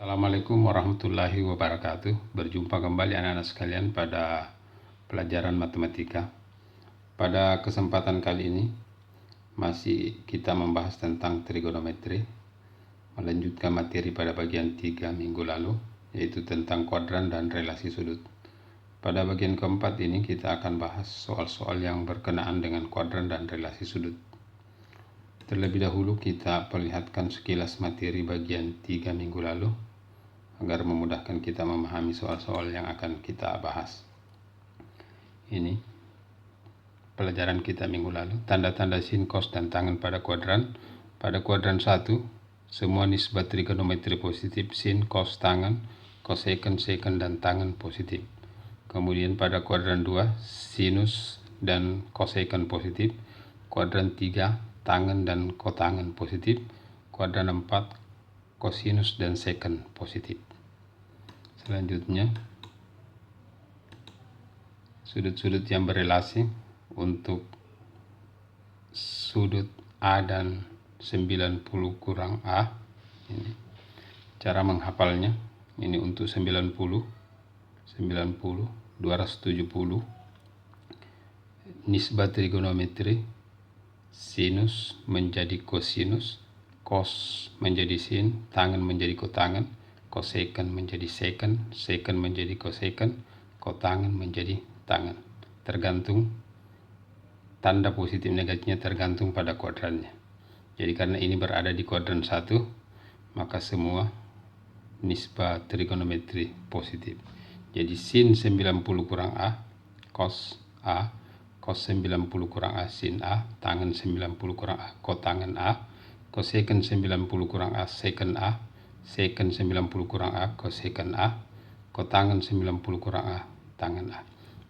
Assalamualaikum warahmatullahi wabarakatuh. Berjumpa kembali anak-anak sekalian pada pelajaran matematika. Pada kesempatan kali ini masih kita membahas tentang trigonometri, melanjutkan materi pada bagian 3 minggu lalu, yaitu tentang kuadran dan relasi sudut. Pada bagian keempat ini kita akan bahas soal-soal yang berkenaan dengan kuadran dan relasi sudut. Terlebih dahulu kita perlihatkan sekilas materi bagian 3 minggu lalu agar memudahkan kita memahami soal-soal yang akan kita bahas. Ini pelajaran kita minggu lalu, tanda-tanda sin, cos, dan tangen pada kuadran. Pada kuadran 1, semua nisbat trigonometri positif, sin, cos, tangen, cosecant, secant, dan tangen positif. Kemudian pada kuadran 2, sinus dan cosecant positif. Kuadran 3, tangen dan kotangen positif. Kuadran 4, cosinus dan secant positif. Selanjutnya, sudut-sudut yang berelasi untuk sudut A dan 90 kurang A. Ini cara menghafalnya. Ini untuk 90, 270. Nisbat trigonometri, sinus menjadi cosinus, cos menjadi sin, tangen menjadi kotangen, cosecant menjadi secant, secant menjadi cosecant, kotangen menjadi tangen. Tergantung tanda positif negatifnya, tergantung pada kuadrannya. Jadi karena ini berada di kuadran 1, maka semua nisbat trigonometri positif. Jadi sin 90 kurang A, cos A, cos 90 kurang A, sin A, tangen 90 kurang A, kotangen A, cosecant 90 kurang A, secant A, secant 90 kurang A, cosecant A, kotangen 90 kurang A, tangen A.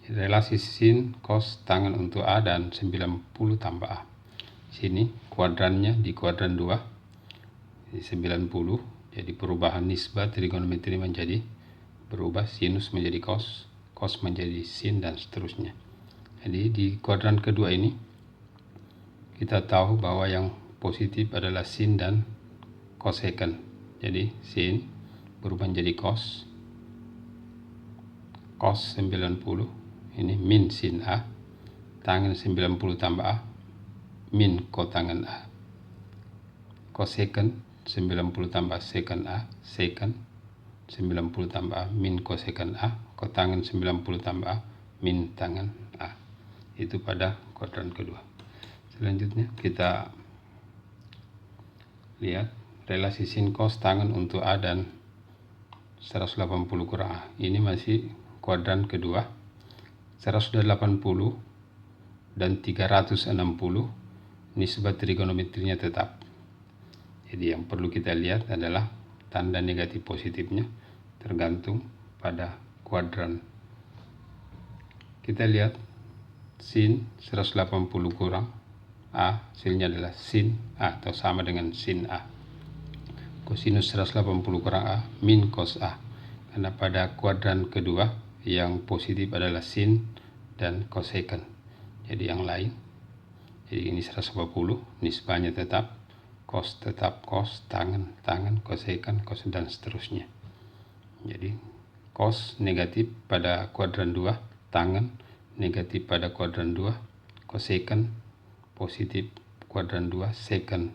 Relasi sin, cos, tangen untuk A dan 90 tambah A. Sini kuadrannya di kuadran 2, di 90. Jadi perubahan nisbat trigonometri menjadi berubah, sinus menjadi cos, cos menjadi sin, dan seterusnya. Jadi di kuadran kedua ini kita tahu bahwa yang positif adalah sin dan cosecant. Jadi sin berubah menjadi cos 90, ini min sin A, tangen 90 tambah A, min kotangen A. Cosecant 90 tambah secant A, secant 90 tambah A, min cosecant A, kotangen 90 tambah A, min tangen A. Itu pada kuadran kedua. Selanjutnya kita lihat relasi sin, cos, tangen untuk A dan 180 kurang A. Ini masih kuadran kedua. 180 dan 360 nisbat trigonometrinya tetap. Jadi yang perlu kita lihat adalah tanda negatif positifnya, tergantung pada kuadran. Kita lihat sin 180 kurang A, hasilnya adalah sin A atau sama dengan sin A. Cosinus 180 kurang A, min cos A. Karena pada kuadran kedua yang positif adalah sin dan cosecant. Jadi yang lain. Jadi ini 180, nisbahnya tetap, cos tetap cos, tangen, cosecant, cos, dan seterusnya. Jadi cos negatif pada kuadran 2, tangen negatif pada kuadran 2, cosecant positif kuadran 2, secant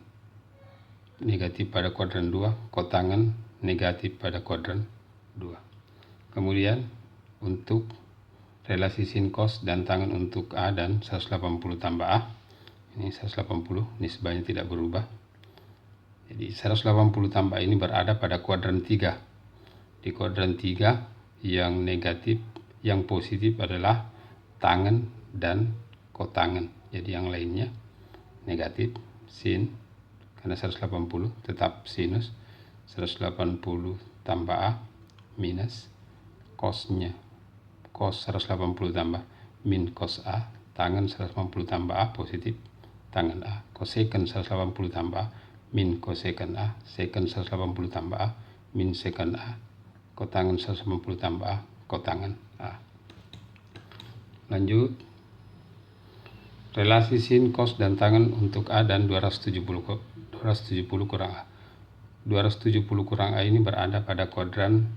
negatif pada kuadran 2, kotangen negatif pada kuadran 2. Kemudian untuk relasi sin, cos, dan tangen untuk A dan 180 tambah A, ini 180 nisbahnya tidak berubah. Jadi 180 tambah ini berada pada kuadran 3. Di kuadran 3 yang negatif, yang positif adalah tangen dan kotangen. Jadi yang lainnya negatif, sin, karena 180 tetap sinus, 180 tambah A minus cosnya, cos 180 tambah min cos A, tangen 180 tambah A positif, tangen A, cosecant 180 tambah A, min cosecant A, secant 180 tambah A, min secant A, kotangen 180 tambah A, kotangen A. Lanjut, relasi sin, cos, dan tangen untuk A dan 270 kurang A. 270 kurang A ini berada pada kuadran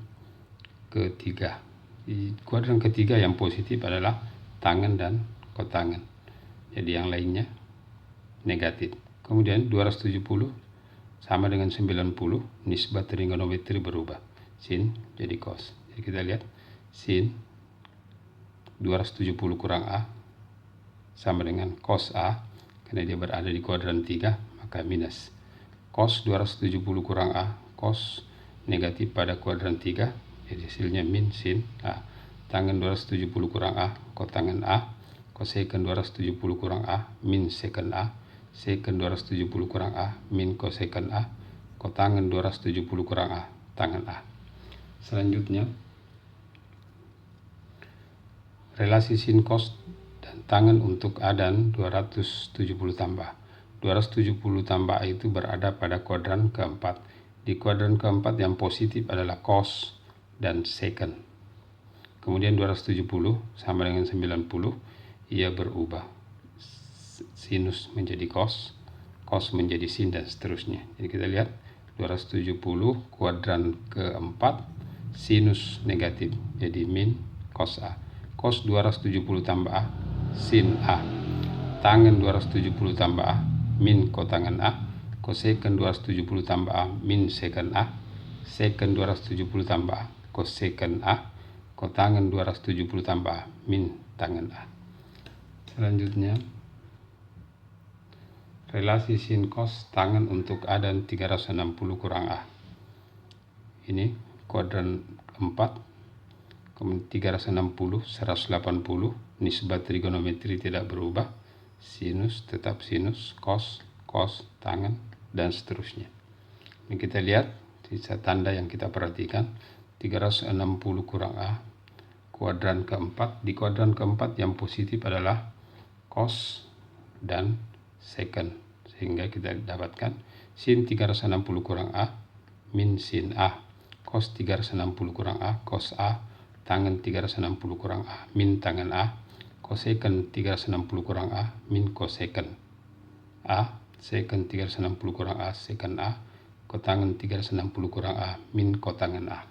ketiga. Di kuadran ketiga yang positif adalah tangen dan kotangen. Jadi yang lainnya negatif. Kemudian 270 sama dengan 90, nisbah trigonometri berubah. Sin jadi cos. Jadi kita lihat sin 270 kurang A sama dengan cos A, karena dia berada di kuadran 3, maka minus. Cos 270 kurang A, cos negatif pada kuadran 3, jadi hasilnya min sin A. Tangen 270 kurang A, kotangen A, cosecant 270 kurang A, min secant A, secant 270 kurang A, min cosecant A, kotangen 270 kurang A, tangen A. Selanjutnya, relasi sin cos dan tangen untuk A dan 270 tambah. 270 tambah A itu berada pada kuadran keempat. Di kuadran keempat yang positif adalah cos dan secant. Kemudian 270 sama dengan 90, ia berubah. Sinus menjadi cos, cos menjadi sin, dan seterusnya. Jadi kita lihat 270 kuadran keempat, sinus negatif, jadi min cos A. Cos 270 tambah A, sin A. Tangen 270 tambah A, min kotangen A. Cosecant 270 tambah A, min secant A. Secant 270 tambah A, cosecant A. Kotangen 270 tambah A, min tangen A. Selanjutnya, relasi sin cos tangen untuk A dan 360 kurang A. Ini kuadran 4, kemudian 360, 180, nisbah trigonometri tidak berubah, sinus tetap sinus, cos, cos, tangen, dan seterusnya. Ini kita lihat sisa tanda yang kita perhatikan, 360 kurang A, kuadran keempat. Di kuadran keempat yang positif adalah cos dan secant, sehingga kita dapatkan sin 360 kurang A, min sin A, cos 360 kurang A, cos A, tangen 360 kurang A, min tangen A, cosecant 360 kurang A, min cosecant A, secant 360 kurang A, secant A, kotangen 360 kurang A, min kotangen A.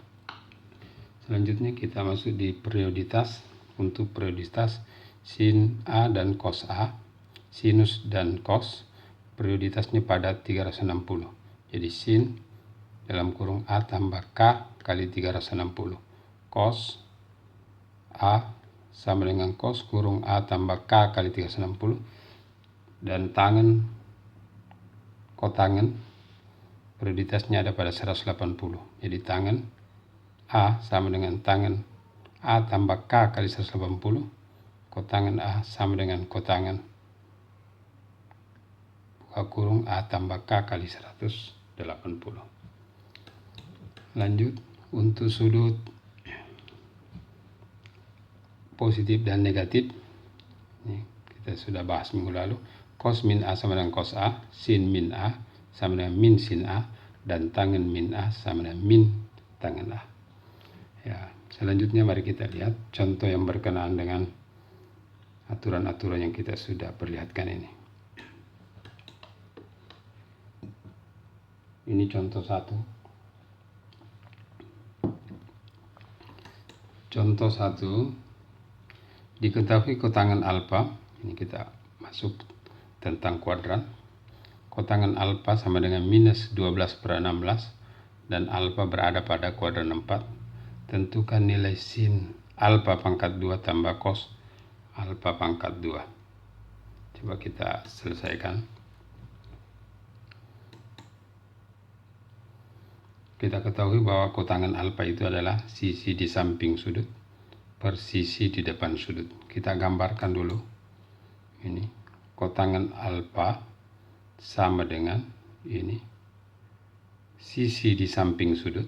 Selanjutnya kita masuk di perioditas. Untuk perioditas sin A dan cos A, sinus dan cos, perioditasnya pada 360. Jadi sin dalam kurung A tambah K kali 360. Cos A sama dengan cos kurung A tambah K kali 360. Dan tangen, kotangen, perioditasnya ada pada 180. Jadi tangen A sama dengan tangen A tambah K kali 180. Kotangen A sama dengan kotangen buka kurung A tambah K kali 180. Lanjut, untuk sudut positif dan negatif, ini kita sudah bahas minggu lalu. Cos min A sama dengan cos A, sin min A sama dengan min sin A, dan tangen min A sama dengan min tangen A. Ya, selanjutnya mari kita lihat contoh yang berkenaan dengan aturan-aturan yang kita sudah perlihatkan ini. Ini contoh 1. Contoh 1, diketahui kotangen alfa, ini kita masuk tentang kuadran. Kotangen alfa sama dengan minus 12/16 dan alfa berada pada kuadran 4. Tentukan nilai sin alfa pangkat 2 tambah cos alfa pangkat 2. Coba kita selesaikan. Kita ketahui bahwa kotangen alfa itu adalah sisi di samping sudut per sisi di depan sudut. Kita gambarkan dulu. Ini kotangen alfa sama dengan ini sisi di samping sudut.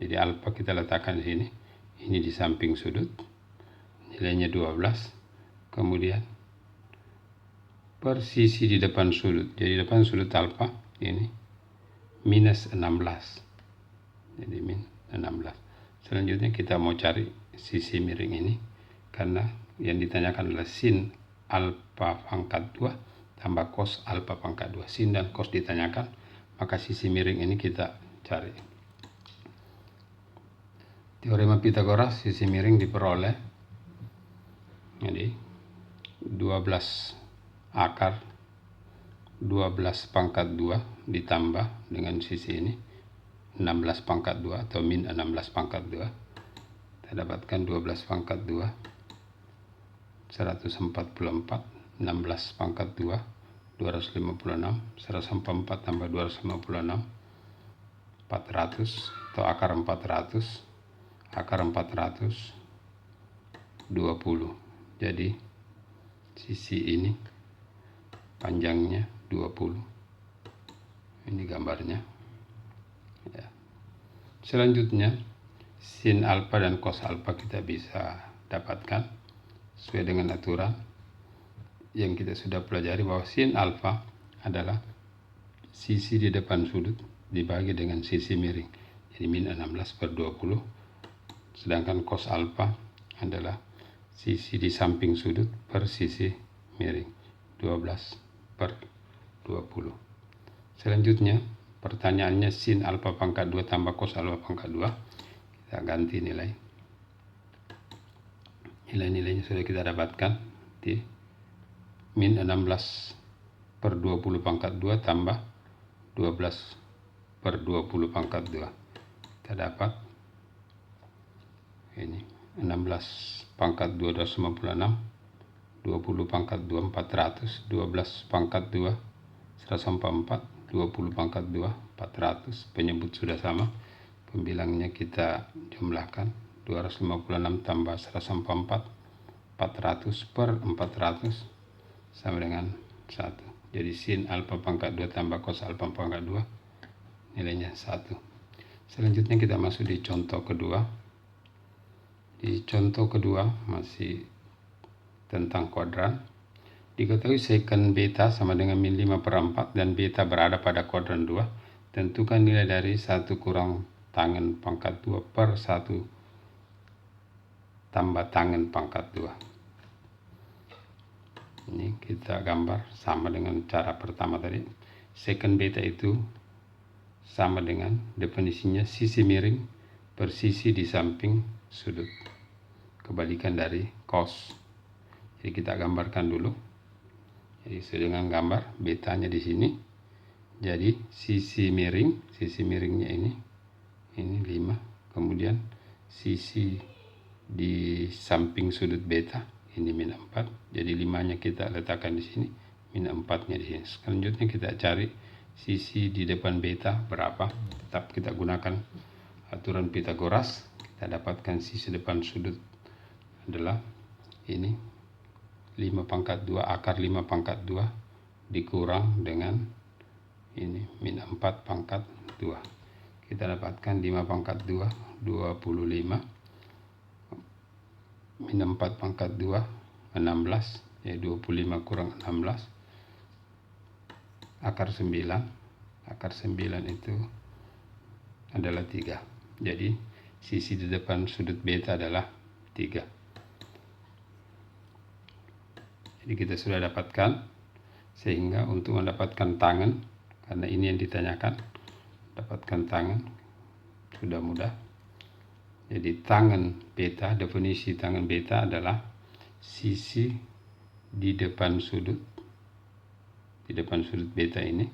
Jadi alfa kita letakkan di sini. Ini di samping sudut. Nilainya 12. Kemudian per sisi di depan sudut. Jadi depan sudut alfa ini minus 16. Jadi min 16. Selanjutnya kita mau cari sisi miring ini, karena yang ditanyakan adalah sin alfa pangkat 2 tambah cos alfa pangkat 2. Sin dan cos ditanyakan, maka sisi miring ini kita cari. Teorema Pitagoras, sisi miring diperoleh. Jadi 12 akar 12 pangkat 2 ditambah dengan sisi ini 16 pangkat 2 atau min 16 pangkat 2. Kita dapatkan 12 pangkat 2 144, 16 pangkat 2 256, 144 tambah 256 400 atau akar 400. Akar 420. Jadi sisi ini panjangnya 20. Ini gambarnya ya. Selanjutnya sin alfa dan cos alfa kita bisa dapatkan sesuai dengan aturan yang kita sudah pelajari, bahwa sin alfa adalah sisi di depan sudut dibagi dengan sisi miring, jadi min 16/20. Sedangkan cos alfa adalah sisi di samping sudut per sisi miring, 12/20. Selanjutnya pertanyaannya sin alfa pangkat 2 tambah cos alfa pangkat 2. Kita ganti nilai. Nilai-nilainya sudah kita dapatkan di min 16/20 pangkat 2 tambah 12/20 pangkat 2. Kita dapat ini 16 pangkat 2 256, 20 pangkat 2 400, 12 pangkat 2 144, 20 pangkat 2 400. Penyebut sudah sama, pembilangnya kita jumlahkan, 256 tambah 144 400 per 400 sama dengan 1. Jadi sin alfa pangkat 2 tambah cos alfa pangkat 2 nilainya 1. Selanjutnya kita masuk di contoh kedua. Di contoh kedua masih tentang kuadran. Diketahui secant beta sama dengan min 5/4 dan beta berada pada kuadran 2. Tentukan nilai dari 1 kurang tangen pangkat 2 per 1 tambah tangen pangkat 2. Ini kita gambar sama dengan cara pertama tadi. Secant beta itu sama dengan definisinya sisi miring per sisi di samping sudut, kebalikan dari cos. Jadi kita gambarkan dulu. Jadi dengan gambar betanya di sini. Jadi sisi miringnya ini 5. Kemudian sisi di samping sudut beta ini min 4. Jadi 5-nya kita letakkan di sini, min 4-nya di sini. Selanjutnya kita cari sisi di depan beta berapa. Tetap kita gunakan aturan Pitagoras. Kita dapatkan sisi depan sudut adalah ini 5 pangkat 2 akar 5 pangkat 2 dikurang dengan ini min 4 pangkat 2. Kita dapatkan 5 pangkat 2 25, min 4 pangkat 2 16, ya 25 kurang 16 akar 9. Akar 9 itu adalah 3. Jadi sisi di depan sudut beta adalah 3. Jadi kita sudah dapatkan, sehingga untuk mendapatkan tangen, karena ini yang ditanyakan, dapatkan tangen sudah mudah. Jadi tangen beta, definisi tangen beta adalah sisi di depan sudut beta ini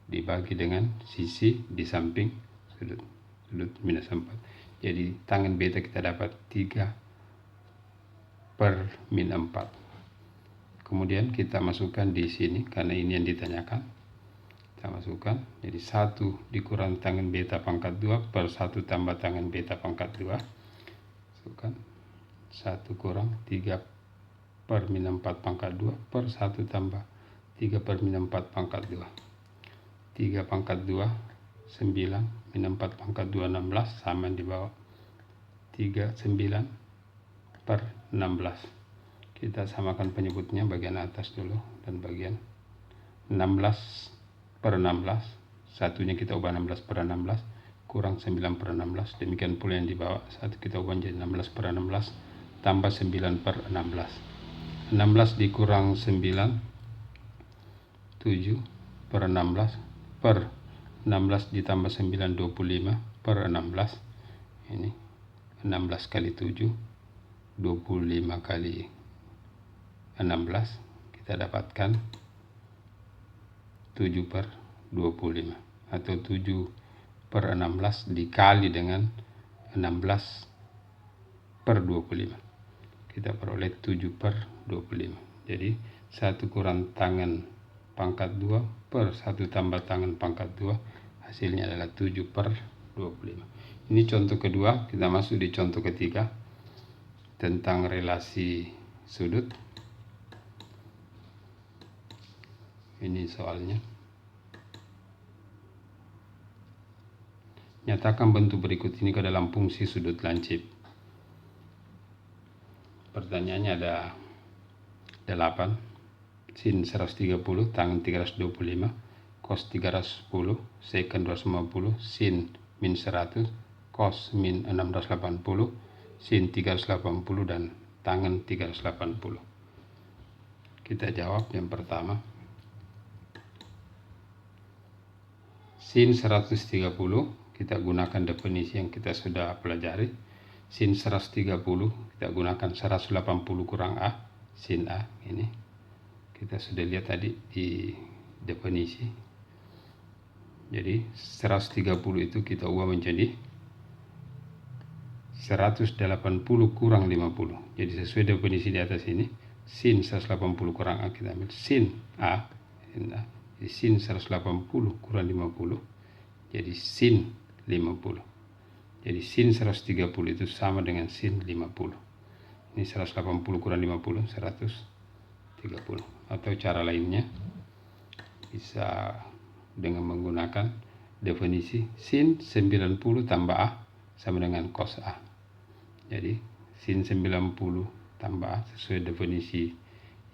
dibagi dengan sisi di samping sudut minus 4. Jadi tangen beta kita dapat 3 per min 4. Kemudian kita masukkan di sini, karena ini yang ditanyakan. Kita masukkan, jadi 1 dikurang tangen beta pangkat 2 per 1 tambah tangen beta pangkat 2. Masukkan 1 kurang 3 per min 4 pangkat 2 per 1 tambah 3 per min 4 pangkat 2. 3 pangkat 2 9, min 4 pangkat 2 16, sama di bawah 3 9 per 16. Kita samakan penyebutnya, bagian atas dulu dan bagian 16 per 16, satunya kita ubah 16 per 16 kurang 9 per 16. Demikian pula yang di bawah, satu kita ubah jadi 16 per 16 tambah 9 per 16. 16 dikurang 9 7 per 16 per 16 ditambah 9, 25 per 16. Ini 16 kali 7, 25 kali 16. Kita dapatkan 7 per 25 atau 7 per 16 dikali dengan 16 per 25. Kita peroleh 7 per 25. Jadi 1 kurang tangan pangkat 2 per 1 tambah tangan pangkat 2, hasilnya adalah 7 per 25. Ini contoh kedua. Kita masuk di contoh ketiga tentang relasi sudut. Ini soalnya. Nyatakan bentuk berikut ini ke dalam fungsi sudut lancip. Pertanyaannya ada 8, sin 130, tangan 325, cos 310, secant 250, sin min 100, cos min 680, sin 380, dan tangan 380. Kita jawab yang pertama. Sin 130, kita gunakan definisi yang kita sudah pelajari. Sin 130 kita gunakan 180 kurang A, sin A. Ini kita sudah lihat tadi di definisi. Jadi 130 itu kita ubah menjadi 180 kurang 50. Jadi sesuai definisi di atas ini, sin 180 kurang A kita ambil sin A. Jadi sin 180 kurang 50 jadi sin 50. Jadi sin 130 itu sama dengan sin 50. Ini 180 kurang 50, 130. Atau cara lainnya bisa dengan menggunakan definisi sin 90 tambah A sama dengan cos A. Jadi sin 90 tambah A sesuai definisi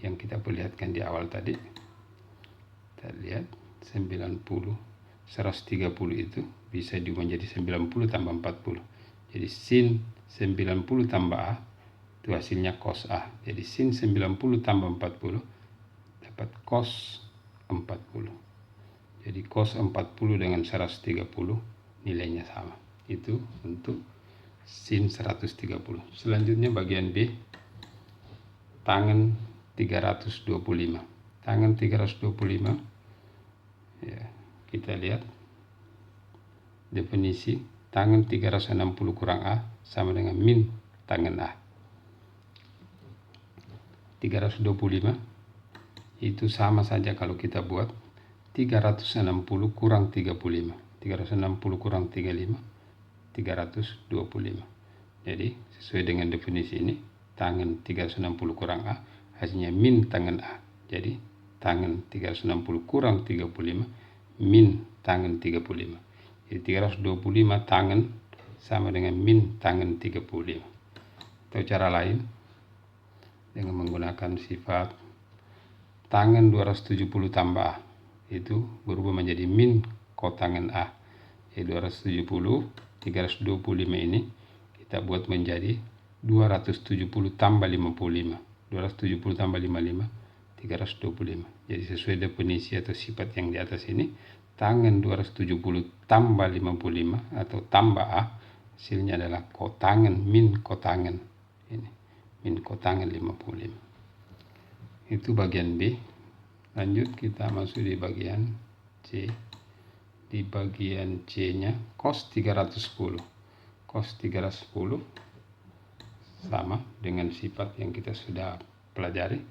yang kita perlihatkan di awal tadi. Kita lihat 90 130 itu bisa diubah menjadi 90 tambah 40. Jadi sin 90 tambah A itu hasilnya cos A. Jadi sin 90 tambah 40 dapat cos 40. Jadi cos 40 dengan 130 nilainya sama. Itu untuk sin 130. Selanjutnya bagian B, tangan 325. Tangan 325 ya. Kita lihat definisi tangan 360 kurang A sama dengan min tangan A. 325 itu sama saja kalau kita buat 360 kurang 35. 360 kurang 35, 325. Jadi sesuai dengan definisi ini, tangan 360 kurang A hasilnya min tangan A. Jadi tangan 360 kurang 35 min tangan 35. Jadi 325 tangan sama dengan min tangan 35. Atau cara lain dengan menggunakan sifat tangan 270 tambah A itu berubah menjadi min kotangan A. Jadi 270 325 ini kita buat menjadi 270 tambah 55. 270 tambah 55 325. Jadi sesuai definisi atau sifat yang di atas ini, tangan 270 tambah 55 atau tambah A hasilnya adalah kotangan min kotangan. Ini min kotangan 55. Itu bagian B. Lanjut kita masuk di bagian C. Di bagian C-nya cos 310. Cos 310 sama dengan sifat yang kita sudah pelajari.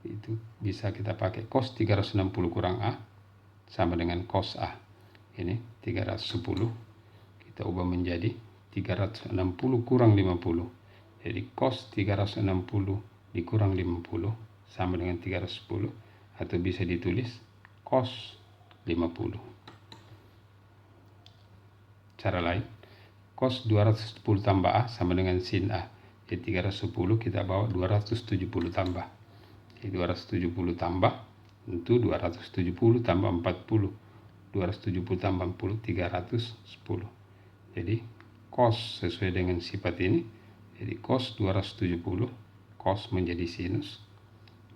Itu bisa kita pakai cos 360 kurang A sama dengan cos A. Ini 310 kita ubah menjadi 360 kurang 50. Jadi cos 360 dikurang 50 sama dengan 310 atau bisa ditulis cos 50. Cara lain, cos 210 tambah A sama dengan sin A. Jadi 310 kita bawa 270 tambah. Jadi 270 tambah tentu 270 tambah 40. 270 tambah 40 310. Jadi cos sesuai dengan sifat ini. Jadi cos 270 cos menjadi sinus.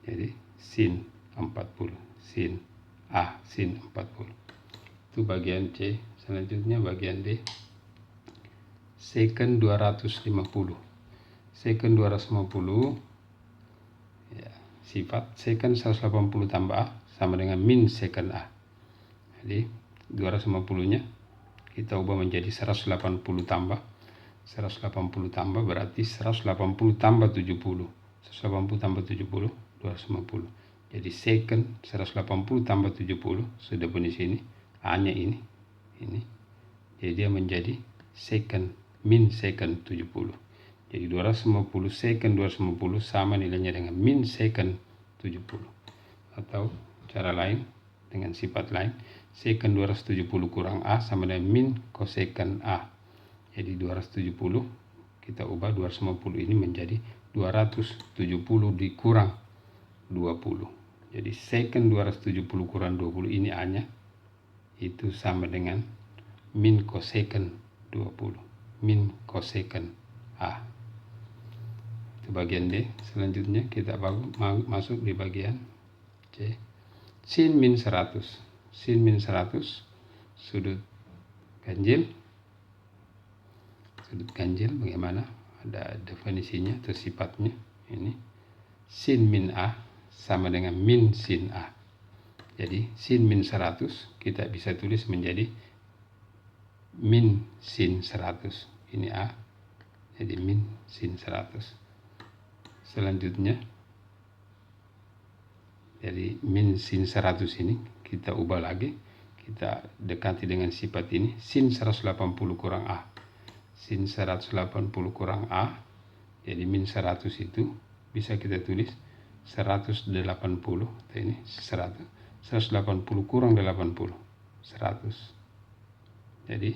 Jadi sin 40. Sin A sin 40. Itu bagian C. Selanjutnya bagian D. Secant 250. Secant 250 ya, sifat secant 180 tambah A sama dengan min secant A. Jadi 250 nya kita ubah menjadi 180 tambah 180 tambah berarti 180 tambah 70. 180 tambah 70 250. Jadi secant 180 tambah 70 sudah bunyi sini A-nya ini. Jadi dia menjadi secant min secant 70. Jadi 250 secant 250 sama nilainya dengan min secant 70. Atau cara lain dengan sifat lain, secant 270 kurang A sama dengan min cosecant A. Jadi 270 kita ubah 250 ini menjadi 270 dikurang 20. Jadi secant 270 kurang 20 ini A-nya itu sama dengan min cosecant 20. Min cosecant A. Itu bagian D. Selanjutnya kita masuk di bagian C. Sin min 100. Sin min 100 sudut ganjil. Sudut ganjil bagaimana? Ada definisinya atau sifatnya. Ini sin min A sama dengan min sin A. Jadi sin min 100 kita bisa tulis menjadi min sin 100. Ini A. Jadi min sin 100. Selanjutnya jadi min sin 100 ini kita ubah lagi. Kita dekati dengan sifat ini. Sin 180 kurang A. Sin 180 kurang A. Jadi min 100 itu bisa kita tulis 180. Ini 100. 180 kurang 80. 100. Jadi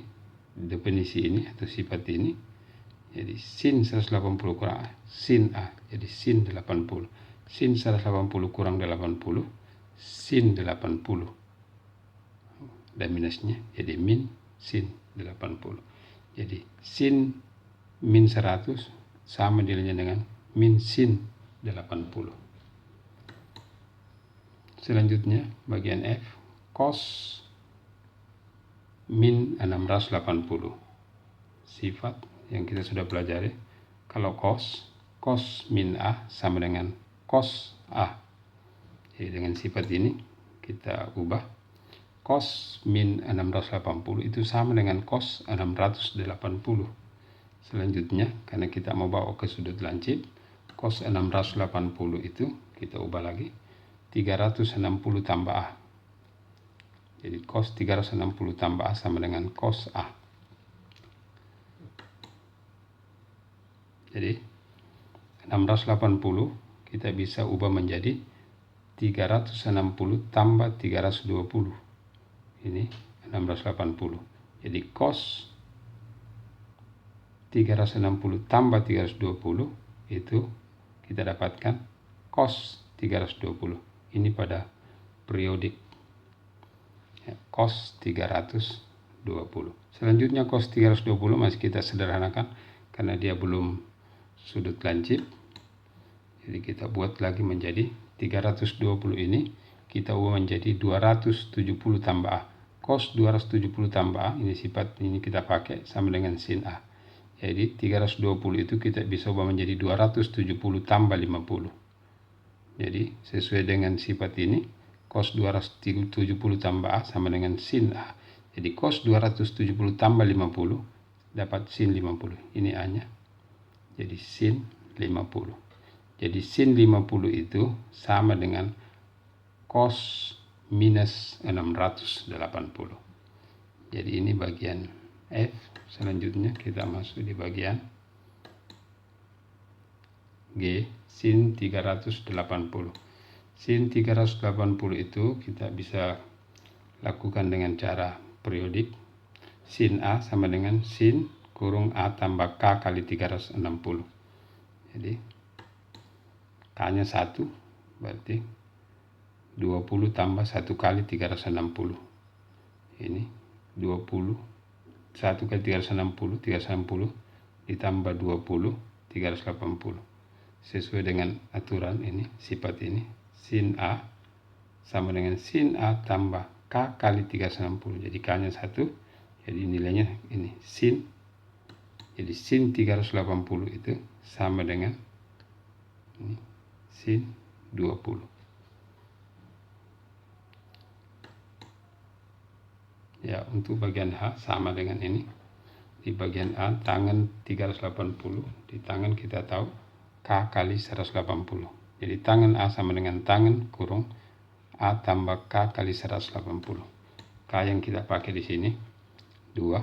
definisi ini atau sifat ini. Jadi sin 180 kurang A. Sin A. Jadi sin 80. Sin 180 kurang 80. Sin 80. Dan minusnya jadi min sin 80. Jadi sin min 100 sama nilainya dengan min sin 80. Selanjutnya bagian F, cos min 680. Sifat yang kita sudah pelajari. Kalau cos min A sama dengan cos A. Jadi dengan sifat ini kita ubah. Cos min 680 itu sama dengan cos 680. Selanjutnya karena kita mau bawa ke sudut lancip, cos 680 itu kita ubah lagi 360 tambah A. Jadi cos 360 tambah A sama dengan cos A. Jadi 680 kita bisa ubah menjadi 360 tambah 320. Ini 680. Jadi cos 360 tambah 320 itu kita dapatkan cos 320. Ini pada periodik ya, cos 320. Selanjutnya cos 320 masih kita sederhanakan karena dia belum sudut lancip. Jadi kita buat lagi menjadi 320 ini kita ubah menjadi 270 tambah A. Cos 270 tambah A ini sifat ini kita pakai sama dengan sin A. Jadi 320 itu kita bisa ubah menjadi 270 tambah 50. Jadi sesuai dengan sifat ini cos 270 tambah A sama dengan sin A. Jadi cos 270 tambah 50 dapat sin 50. Ini A-nya. Jadi sin 50. Jadi sin 50 itu sama dengan cos minus 680. Jadi ini bagian F. Selanjutnya kita masuk di bagian G, sin 380. Sin 380 itu kita bisa lakukan dengan cara periodik. Sin A sama dengan sin kurung A tambah K kali 360. Jadi K-nya 1 berarti 20 tambah 1 kali 360. Ini 20 1 kali 360 ditambah 20 380. Sesuai dengan aturan ini, sifat ini, sin A sama dengan sin A tambah K kali 360. Jadi K-nya 1, jadi nilainya ini sin. Jadi sin 380 itu sama dengan ini, sin 20. Ya, untuk bagian H sama dengan ini. Di bagian A tangan 380, di tangan kita tahu K kali 180. Jadi tangan A sama dengan tangan kurung A tambah K kali 180. K yang kita pakai di sini 2,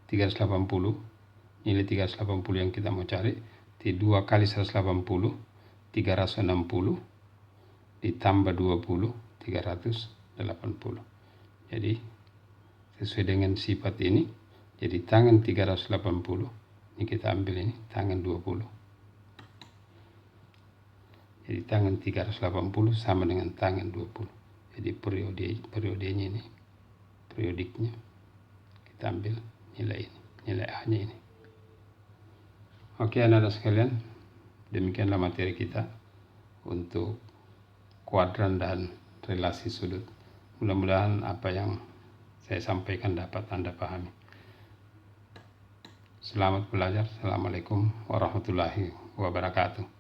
380, nilai 380 yang kita mau cari, di 2 kali 180, 360, ditambah 20, 380. Jadi sesuai dengan sifat ini, jadi tangan 380, ini kita ambil ini, tangan 20. Jadi tangan 380 sama dengan tangan 20. Jadi periodenya ini, periodiknya, kita ambil nilai ini, nilai A-nya ini. Oke anak-anak sekalian, demikianlah materi kita untuk kuadran dan relasi sudut. Mudah-mudahan apa yang saya sampaikan dapat Anda pahami. Selamat belajar. Assalamualaikum warahmatullahi wabarakatuh.